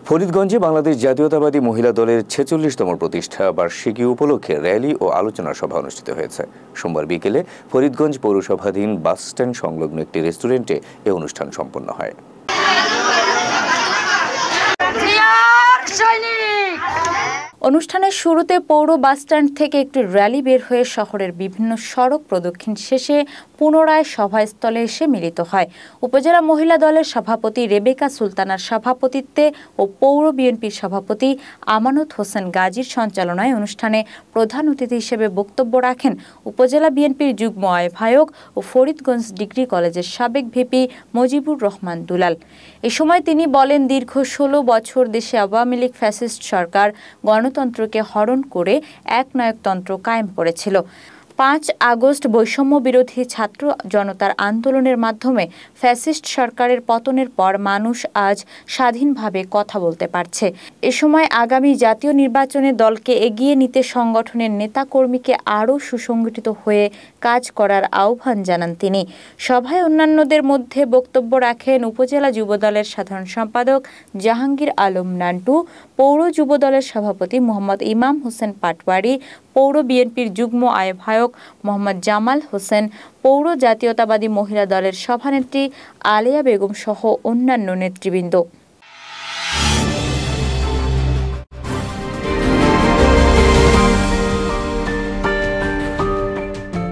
ফরিদগঞ্জে বাংলাদেশ জাতীয়তাবাদী মহিলা দলের ৪৬তম প্রতিষ্ঠা বার্ষিকী উপলক্ষে র্যালি ও আলোচনা সভা অনুষ্ঠিত হয়েছে। সোমবার বিকেলে ফরিদগঞ্জ পৌরসভাধীন বাসস্ট্যান্ড সংলগ্ন একটি রেস্টুরেন্টে এ অনুষ্ঠান সম্পন্ন হয়। অনুষ্ঠানের শুরুতে পৌর বাসস্ট্যান্ড থেকে একটি র্যালি বের হয়ে শহরের বিভিন্ন সড়ক প্রদক্ষিণ শেষে পুনরায় সভাস্থলে এসে মিলিত হয়। উপজেলা মহিলা দলের সভাপতি রেবেকা সুলতানার সভাপতিত্বে ও পৌর বিএনপির সভাপতি আমানত হোসেন গাজীর সঞ্চালনায় অনুষ্ঠানে প্রধান অতিথি হিসেবে বক্তব্য রাখেন উপজেলা বিএনপির যুগ্ম আহ্বায়ক ও ফরিদগঞ্জ ডিগ্রি কলেজের সাবেক ভিপি মজিবুর রহমান দুলাল। এ সময় তিনি বলেন, দীর্ঘ ১৬ বছর দেশে আওয়ামী লীগ ফ্যাসিস্ট সরকার গণতন্ত্রকে হরণ করে একনায়কতন্ত্র কায়েম করেছিল। ৫ আগস্ট বৈষম্য বিরোধী ছাত্র জনতার আন্দোলনের মাধ্যমে ফ্যাসিস্ট সরকারের পতনের পর মানুষ আজ স্বাধীনভাবে কথা বলতে পারছে। এ সময় আগামী জাতীয় নির্বাচনে দলকে এগিয়ে নিতে সংগঠনের নেতাকর্মীকে আরও সুসংগঠিত হয়ে কাজ করার আহ্বান জানান তিনি। সভায় অন্যান্যদের মধ্যে বক্তব্য রাখেন উপজেলা যুবদলের সাধারণ সম্পাদক জাহাঙ্গীর আলম নান্টু, পৌর যুবদলের সভাপতি মোহাম্মদ ইমাম হোসেন পাটওয়ারি, পৌর বিএনপির যুগ্ম আহ্বায়ক মোহাম্মদ জামাল হোসেন, পৌর জাতীয়তাবাদী মহিলা দলের সভানেত্রী আলেয়া বেগম সহ অন্যান্য নেতৃবৃন্দ।